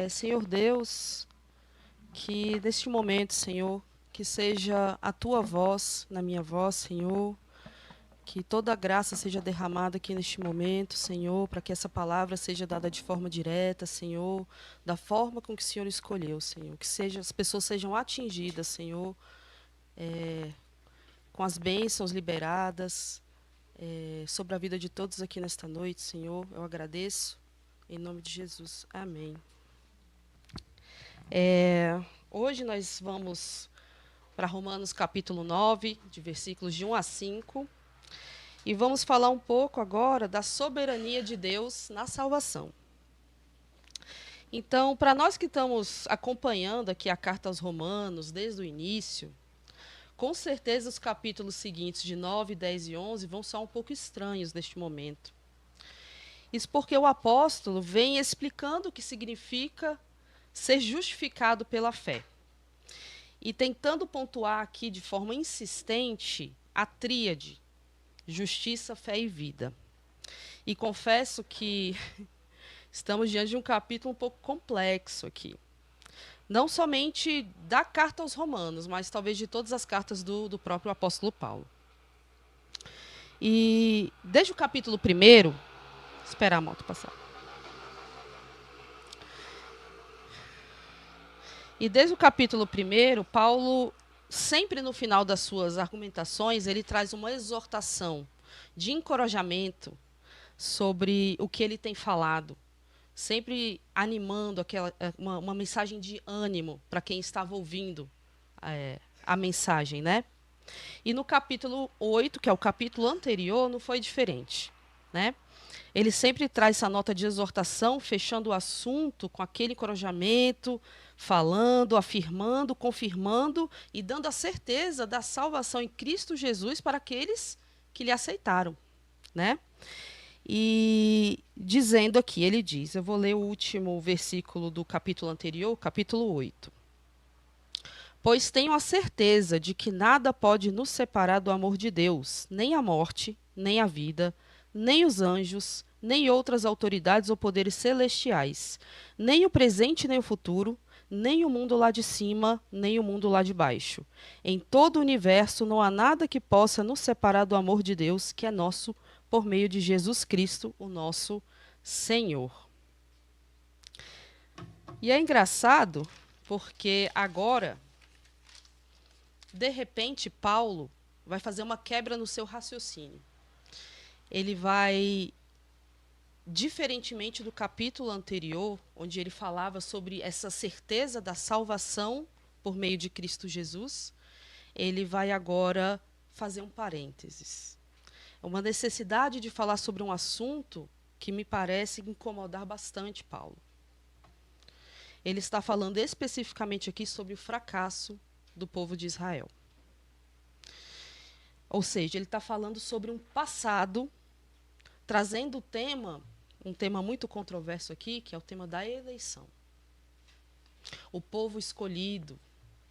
Senhor Deus, que neste momento, Senhor, que seja a tua voz na minha voz, Senhor, que toda a graça seja derramada aqui neste momento, Senhor, para que essa palavra seja dada de forma direta, Senhor, da forma com que o Senhor escolheu, Senhor, que as pessoas sejam atingidas, Senhor, com as bênçãos liberadas, sobre a vida de todos aqui nesta noite, Senhor. Eu agradeço, em nome de Jesus. Amém. Hoje nós vamos para Romanos capítulo 9, de versículos de 1 a 5, e vamos falar um pouco agora da soberania de Deus na salvação. Então, para nós que estamos acompanhando aqui a carta aos Romanos desde o início, com certeza os capítulos seguintes de 9, 10 e 11 vão ser um pouco estranhos neste momento. Isso porque o apóstolo vem explicando o que significa ser justificado pela fé. E tentando pontuar aqui de forma insistente a tríade: justiça, fé e vida. E confesso que estamos diante de um capítulo um pouco complexo aqui. Não somente da carta aos Romanos, mas talvez de todas as cartas do próprio apóstolo Paulo. E desde o capítulo 1, esperar a moto passar. E desde o capítulo 1, Paulo, sempre no final das suas argumentações, ele traz uma exortação de encorajamento sobre o que ele tem falado, sempre animando uma mensagem de ânimo para quem estava ouvindo a mensagem, né? E no capítulo 8, que é o capítulo anterior, não foi diferente, né? Ele sempre traz essa nota de exortação, fechando o assunto com aquele encorajamento, falando, afirmando, confirmando e dando a certeza da salvação em Cristo Jesus para aqueles que lhe aceitaram, né? E dizendo aqui, ele diz, eu vou ler o último versículo do capítulo anterior, capítulo 8. Pois tenho a certeza de que nada pode nos separar do amor de Deus, nem a morte, nem a vida, nem os anjos, nem outras autoridades ou poderes celestiais, nem o presente nem o futuro, nem o mundo lá de cima, nem o mundo lá de baixo. Em todo o universo não há nada que possa nos separar do amor de Deus, que é nosso por meio de Jesus Cristo, o nosso Senhor. E é engraçado porque agora, de repente, Paulo vai fazer uma quebra no seu raciocínio. Ele vai, diferentemente do capítulo anterior, onde ele falava sobre essa certeza da salvação por meio de Cristo Jesus, ele vai agora fazer um parênteses. É uma necessidade de falar sobre um assunto que me parece incomodar bastante Paulo. Ele está falando especificamente aqui sobre o fracasso do povo de Israel. Ou seja, ele está falando sobre um passado, trazendo um tema muito controverso aqui, que é o tema da eleição. O povo escolhido,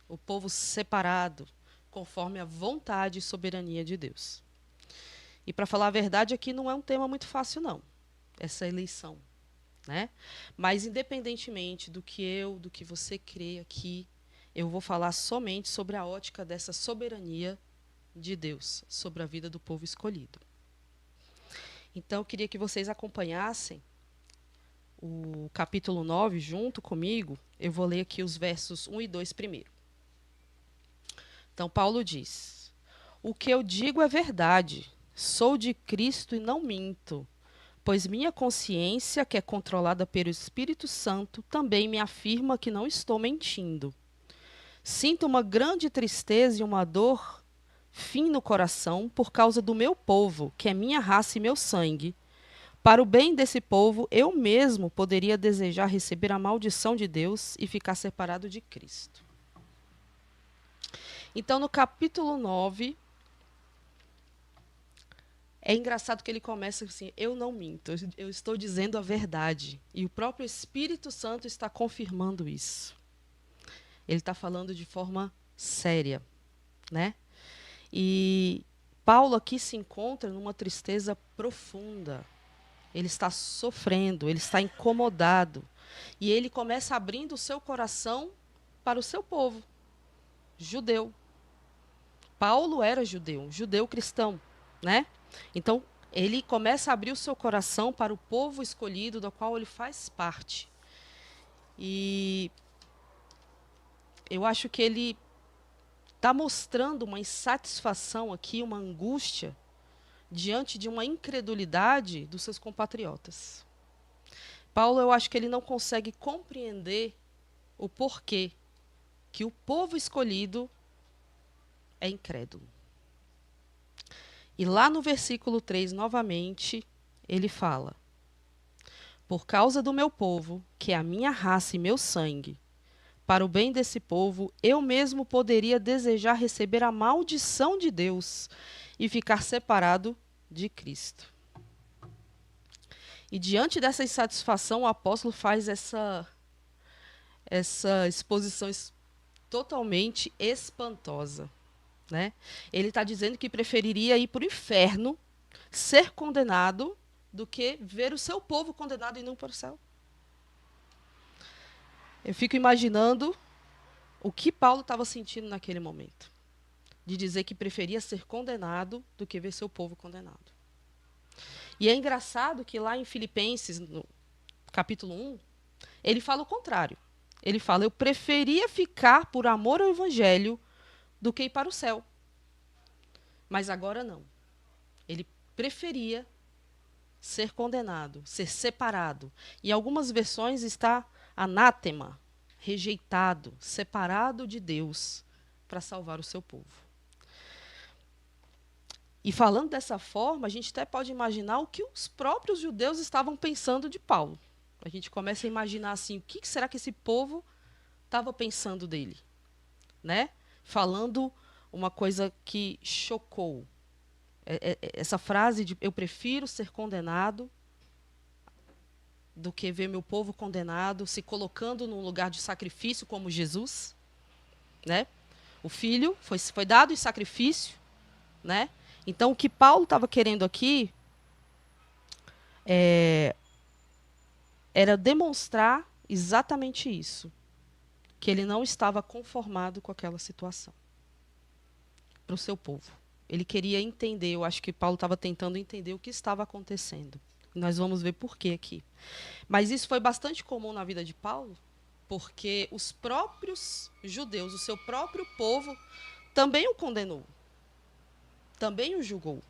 o povo separado, conforme a vontade e soberania de Deus. E para falar a verdade, aqui não é um tema muito fácil, não, essa eleição, né? Mas independentemente do que você crê aqui, eu vou falar somente sobre a ótica dessa soberania de Deus sobre a vida do povo escolhido. Então, eu queria que vocês acompanhassem o capítulo 9 junto comigo. Eu vou ler aqui os versos 1 e 2 primeiro. Então, Paulo diz: o que eu digo é verdade, sou de Cristo e não minto, pois minha consciência, que é controlada pelo Espírito Santo, também me afirma que não estou mentindo. Sinto uma grande tristeza e uma dor fim no coração por causa do meu povo, que é minha raça e meu sangue. Para o bem desse povo, eu mesmo poderia desejar receber a maldição de Deus e ficar separado de Cristo. Então, no capítulo 9, é engraçado que ele começa assim: eu não minto, eu estou dizendo a verdade. E o próprio Espírito Santo está confirmando isso. Ele está falando de forma séria, né? E Paulo aqui se encontra numa tristeza profunda. Ele está sofrendo, ele está incomodado, E ele começa abrindo o seu coração para o seu povo, judeu. Paulo era judeu, judeu cristão, né? Então, ele começa a abrir o seu coração para o povo escolhido, do qual ele faz parte. E eu acho que ele está mostrando uma insatisfação aqui, uma angústia, diante de uma incredulidade dos seus compatriotas. Paulo, eu acho que ele não consegue compreender o porquê que o povo escolhido é incrédulo. E lá no versículo 3, novamente, ele fala: por causa do meu povo, que é a minha raça e meu sangue, para o bem desse povo, eu mesmo poderia desejar receber a maldição de Deus e ficar separado de Cristo. E diante dessa insatisfação, o apóstolo faz essa exposição totalmente espantosa, né? Ele está dizendo que preferiria ir para o inferno, ser condenado, do que ver o seu povo condenado e não para o céu. Eu fico imaginando o que Paulo estava sentindo naquele momento, de dizer que preferia ser condenado do que ver seu povo condenado. E é engraçado que lá em Filipenses, no capítulo 1, ele fala o contrário. Ele fala: eu preferia ficar por amor ao evangelho do que ir para o céu. Mas agora não. Ele preferia ser condenado, ser separado. Em algumas versões está anátema, rejeitado, separado de Deus para salvar o seu povo. E falando dessa forma, a gente até pode imaginar o que os próprios judeus estavam pensando de Paulo. A gente começa a imaginar assim, o que será que esse povo estava pensando dele, né? Falando uma coisa que chocou. Essa frase de eu prefiro ser condenado do que ver meu povo condenado, se colocando num lugar de sacrifício como Jesus, né? O filho foi dado em sacrifício, né? Então, o que Paulo estava querendo aqui era demonstrar exatamente isso, que ele não estava conformado com aquela situação para o seu povo. Ele queria entender, eu acho que Paulo estava tentando entender o que estava acontecendo. Nós vamos ver por quê aqui. Mas isso foi bastante comum na vida de Paulo, porque os próprios judeus, o seu próprio povo, também o condenou, também o julgou,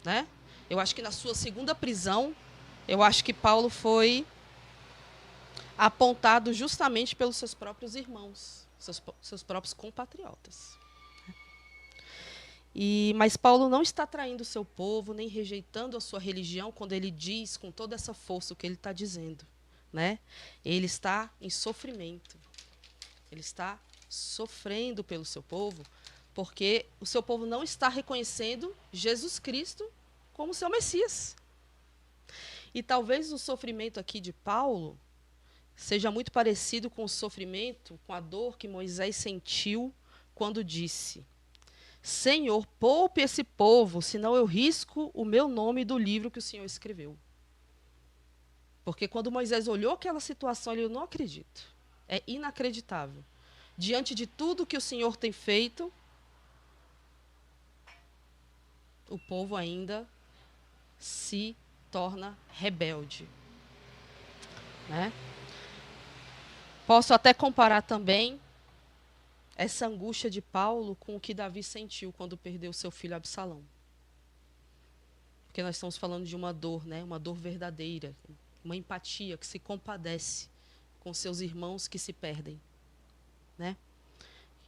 né? Eu acho que na sua segunda prisão, eu acho que Paulo foi apontado justamente pelos seus próprios irmãos, seus próprios compatriotas. Mas Paulo não está traindo o seu povo, nem rejeitando a sua religião, quando ele diz com toda essa força o que ele está dizendo, né? Ele está em sofrimento. Ele está sofrendo pelo seu povo, porque o seu povo não está reconhecendo Jesus Cristo como seu Messias. E talvez o sofrimento aqui de Paulo seja muito parecido com o sofrimento, com a dor que Moisés sentiu quando disse: Senhor, poupe esse povo, senão eu risco o meu nome do livro que o Senhor escreveu. Porque quando Moisés olhou aquela situação, ele: eu não acredito. É inacreditável. Diante de tudo que o Senhor tem feito, o povo ainda se torna rebelde, né? Posso até comparar também essa angústia de Paulo com o que Davi sentiu quando perdeu seu filho Absalão. Porque nós estamos falando de uma dor, né? Uma dor verdadeira, uma empatia que se compadece com seus irmãos que se perdem, né?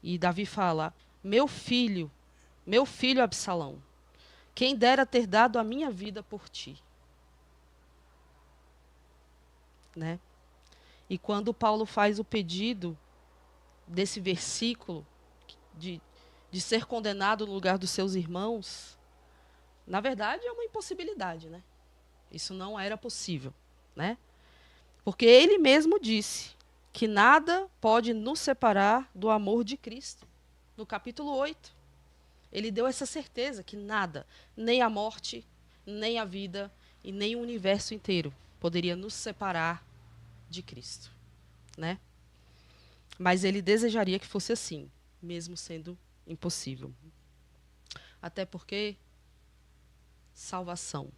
E Davi fala: meu filho Absalão, quem dera ter dado a minha vida por ti, né? E quando Paulo faz o pedido desse versículo de ser condenado no lugar dos seus irmãos, na verdade é uma impossibilidade, né? Isso não era possível, né? Porque ele mesmo disse que nada pode nos separar do amor de Cristo. No capítulo 8, ele deu essa certeza que nada, nem a morte, nem a vida e nem o universo inteiro poderia nos separar de Cristo, né? Mas ele desejaria que fosse assim, mesmo sendo impossível. Até porque salvação.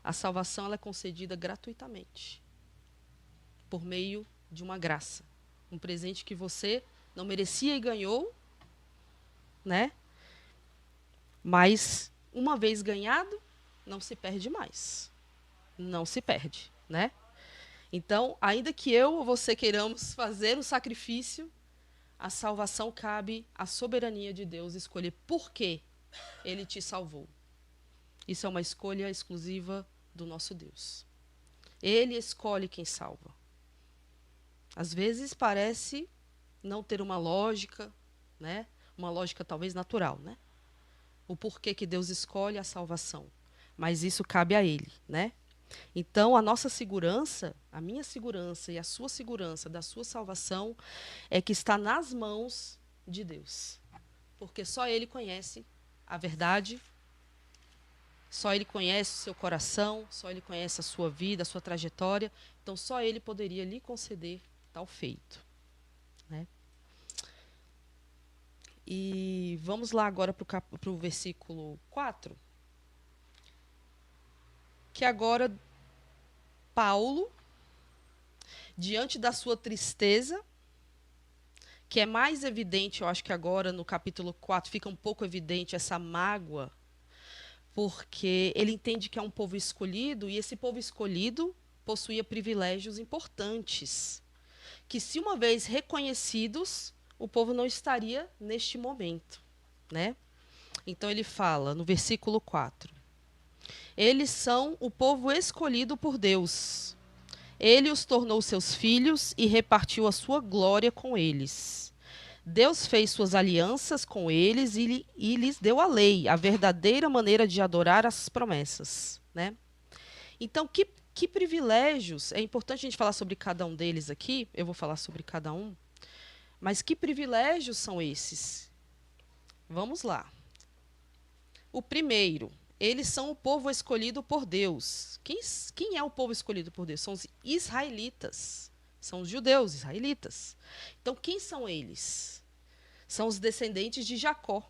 A salvação ela é concedida gratuitamente, por meio de uma graça. Um presente que você não merecia e ganhou, né? Mas, uma vez ganhado, não se perde mais. Não se perde, né? Então, ainda que eu ou você queiramos fazer um sacrifício, a salvação cabe à soberania de Deus escolher por que Ele te salvou. Isso é uma escolha exclusiva do nosso Deus. Ele escolhe quem salva. Às vezes parece não ter uma lógica, né? Uma lógica talvez natural, né? O porquê que Deus escolhe a salvação. Mas isso cabe a Ele, né? Então, a nossa segurança, a minha segurança e a sua segurança da sua salvação é que está nas mãos de Deus. Porque só Ele conhece a verdade, só Ele conhece o seu coração, só Ele conhece a sua vida, a sua trajetória. Então, só Ele poderia lhe conceder tal feito, né? E vamos lá agora para o versículo 4. Que agora Paulo, diante da sua tristeza, que é mais evidente, eu acho que agora no capítulo 4 fica um pouco evidente essa mágoa, porque ele entende que é um povo escolhido, e esse povo escolhido possuía privilégios importantes, que se uma vez reconhecidos, o povo não estaria neste momento, né? Então ele fala no versículo 4: eles são o povo escolhido por Deus. Ele os tornou seus filhos e repartiu a sua glória com eles. Deus fez suas alianças com eles e lhes deu a lei, a verdadeira maneira de adorar as promessas, né? Então, que privilégios, é importante a gente falar sobre cada um deles aqui, eu vou falar sobre cada um, mas que privilégios são esses? Vamos lá. O primeiro, eles são o povo escolhido por Deus. Quem é o povo escolhido por Deus? São os israelitas. São os judeus, israelitas. Então, quem são eles? São os descendentes de Jacó.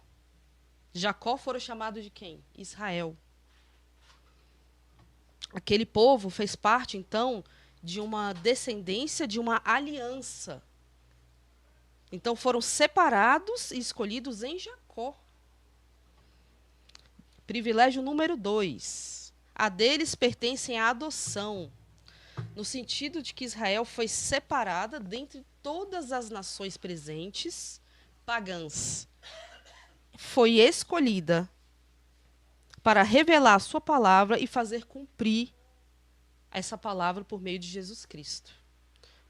Jacó foram chamados de quem? Israel. Aquele povo fez parte, então, de uma descendência, de uma aliança. Então, foram separados e escolhidos em Jacó. Privilégio número 2. A deles pertencem à adoção, no sentido de que Israel foi separada dentre todas as nações presentes, pagãs. Foi escolhida para revelar a sua palavra e fazer cumprir essa palavra por meio de Jesus Cristo.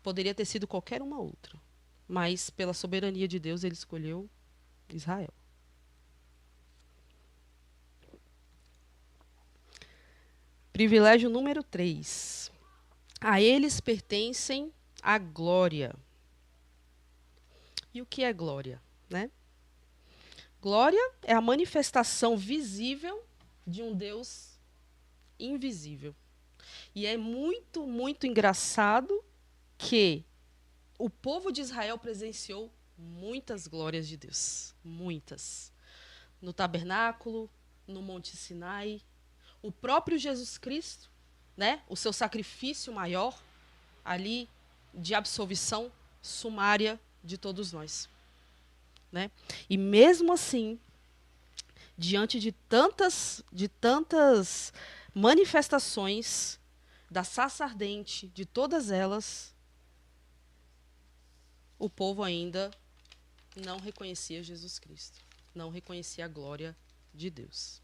Poderia ter sido qualquer uma outra, mas pela soberania de Deus ele escolheu Israel. Privilégio número 3. A eles pertencem a glória. E o que é glória, né? Glória é a manifestação visível de um Deus invisível. E é muito, muito engraçado que o povo de Israel presenciou muitas glórias de Deus. Muitas. No tabernáculo, no Monte Sinai. O próprio Jesus Cristo, né? O seu sacrifício maior, ali, de absolvição sumária de todos nós. Né? E mesmo assim, diante de tantas manifestações da sarça ardente, de todas elas, o povo ainda não reconhecia Jesus Cristo, não reconhecia a glória de Deus.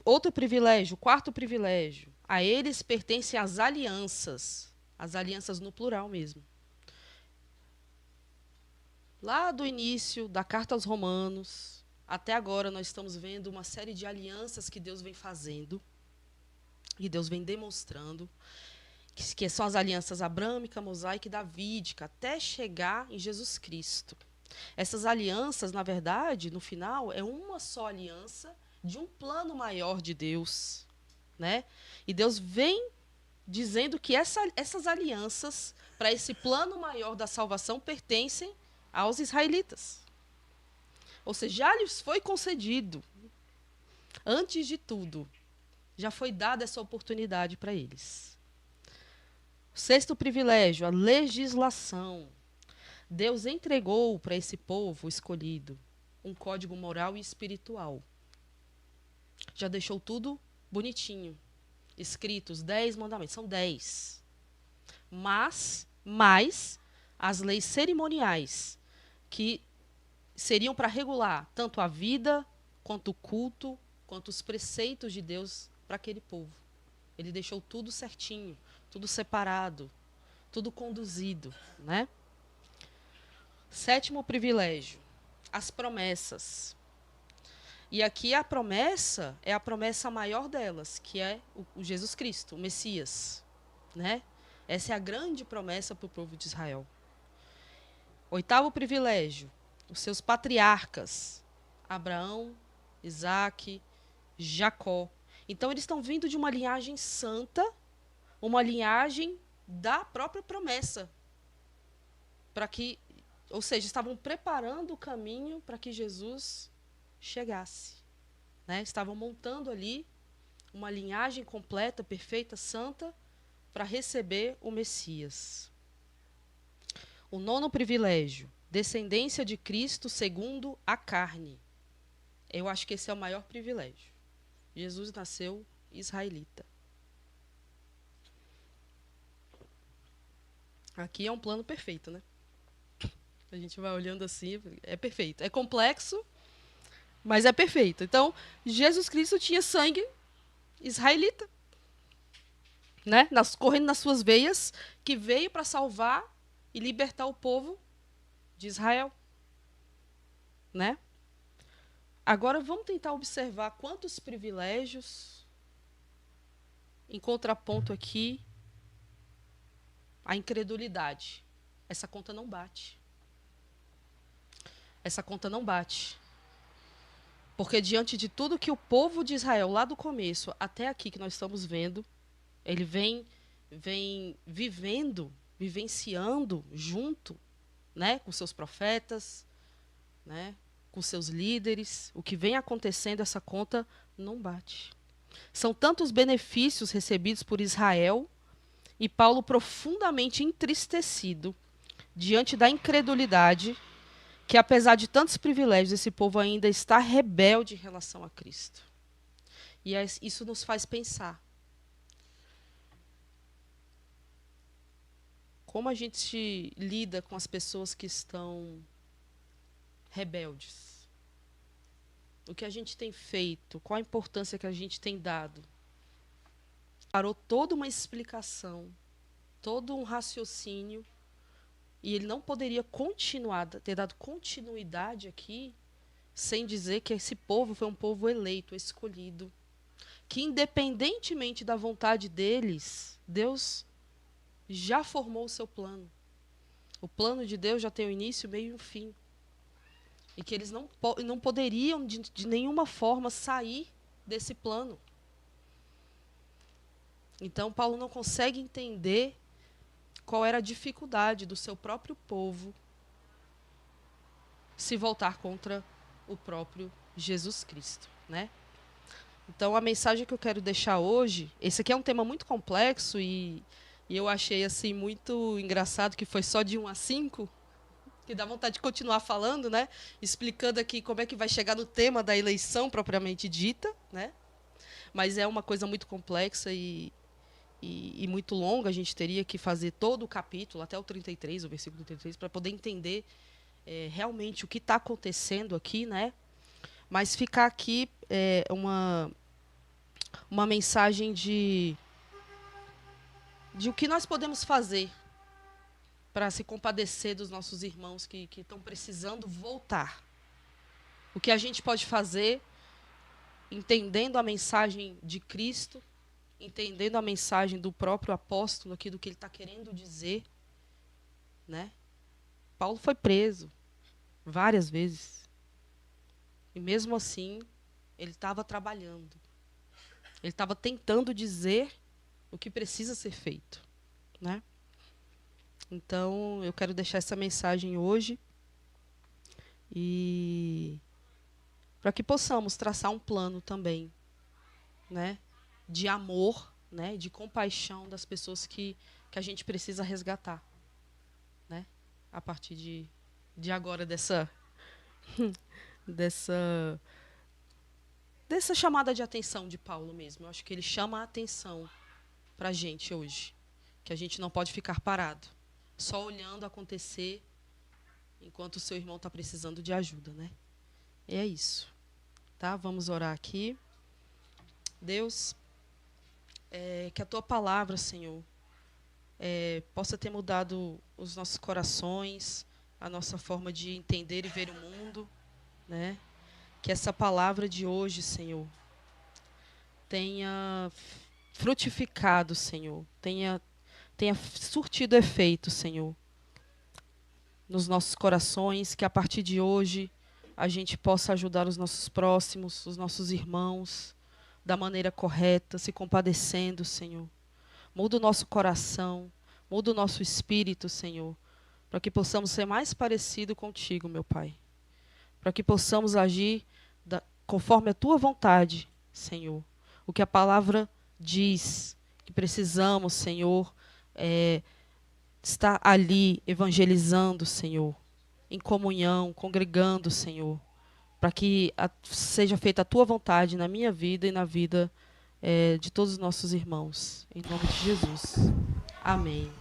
Outro privilégio, quarto privilégio, a eles pertencem as alianças no plural mesmo. Lá do início da carta aos Romanos, até agora nós estamos vendo uma série de alianças que Deus vem fazendo, que Deus vem demonstrando, que são as alianças abrâmica, mosaica e davídica, até chegar em Jesus Cristo. Essas alianças, na verdade, no final, é uma só aliança de um plano maior de Deus, né? E Deus vem dizendo que essas alianças, para esse plano maior da salvação, pertencem aos israelitas. Ou seja, já lhes foi concedido, antes de tudo, já foi dada essa oportunidade para eles. Sexto privilégio, a legislação. Deus entregou para esse povo escolhido um código moral e espiritual. Já deixou tudo bonitinho. Escritos 10 mandamentos, são 10. Mas mais as leis cerimoniais, que seriam para regular tanto a vida, quanto o culto, quanto os preceitos de Deus para aquele povo. Ele deixou tudo certinho, tudo separado, tudo conduzido, né? Sétimo privilégio, as promessas. E aqui a promessa é a promessa maior delas, que é o Jesus Cristo, o Messias, né? Essa é a grande promessa para o povo de Israel. Oitavo privilégio, os seus patriarcas, Abraão, Isaque, Jacó. Então eles estão vindo de uma linhagem santa, uma linhagem da própria promessa, para que, ou seja, estavam preparando o caminho para que Jesus chegasse, né? Estavam montando ali uma linhagem completa, perfeita, santa, para receber o Messias. O nono privilégio, descendência de Cristo segundo a carne. Eu acho que esse é o maior privilégio. Jesus nasceu israelita. Aqui é um plano perfeito, né? A gente vai olhando assim, é perfeito. É complexo, mas é perfeito. Então, Jesus Cristo tinha sangue israelita, né? Correndo nas suas veias, que veio para salvar e libertar o povo de Israel, né? Agora vamos tentar observar quantos privilégios, em contraponto aqui, a incredulidade. Essa conta não bate. Essa conta não bate. Porque diante de tudo que o povo de Israel, lá do começo até aqui que nós estamos vendo, ele vem vivenciando junto, né, com seus profetas, né, com seus líderes, o que vem acontecendo, essa conta não bate. São tantos benefícios recebidos por Israel, e Paulo, profundamente entristecido diante da incredulidade, que apesar de tantos privilégios, esse povo ainda está rebelde em relação a Cristo. E isso nos faz pensar. Como a gente lida com as pessoas que estão rebeldes? O que a gente tem feito? Qual a importância que a gente tem dado? Parou toda uma explicação, todo um raciocínio, e ele não poderia ter dado continuidade aqui, sem dizer que esse povo foi um povo eleito, escolhido, que independentemente da vontade deles, Deus já formou o seu plano. O plano de Deus já tem um início, meio e um fim. E que eles não poderiam, de nenhuma forma, sair desse plano. Então, Paulo não consegue entender qual era a dificuldade do seu próprio povo se voltar contra o próprio Jesus Cristo, né? Então, a mensagem que eu quero deixar hoje, esse aqui é um tema muito complexo e eu achei assim muito engraçado que foi só de 1 a 5, que dá vontade de continuar falando, né? Explicando aqui como é que vai chegar no tema da eleição propriamente dita, né? Mas é uma coisa muito complexa e muito longa. A gente teria que fazer todo o capítulo, até o 33, o versículo 33, para poder entender realmente o que está acontecendo aqui, né? Mas ficar aqui uma mensagem de o que nós podemos fazer para se compadecer dos nossos irmãos que estão precisando voltar. O que a gente pode fazer, entendendo a mensagem de Cristo, entendendo a mensagem do próprio apóstolo aqui, do que ele está querendo dizer, né? Paulo foi preso várias vezes. E mesmo assim, ele estava trabalhando. Ele estava tentando dizer o que precisa ser feito, né? Então, eu quero deixar essa mensagem hoje e para que possamos traçar um plano também, né, de amor, né, de compaixão das pessoas que a gente precisa resgatar, né, a partir de agora dessa dessa chamada de atenção de Paulo mesmo. Eu acho que ele chama a atenção para a gente hoje, que a gente não pode ficar parado, só olhando acontecer enquanto o seu irmão está precisando de ajuda, né? E é isso, tá? Vamos orar aqui. Deus, que a tua palavra, Senhor, possa ter mudado os nossos corações, a nossa forma de entender e ver o mundo, né? Que essa palavra de hoje, Senhor, tenha frutificado, Senhor, tenha surtido efeito, Senhor, nos nossos corações, que a partir de hoje a gente possa ajudar os nossos próximos, os nossos irmãos, da maneira correta, se compadecendo, Senhor. Muda o nosso coração, muda o nosso espírito, Senhor, para que possamos ser mais parecido contigo, meu Pai. Para que possamos agir conforme a tua vontade, Senhor. O que a palavra diz, que precisamos, Senhor, estar ali evangelizando, Senhor, em comunhão, congregando, Senhor, para que seja feita a tua vontade na minha vida e na vida de todos os nossos irmãos. Em nome de Jesus. Amém.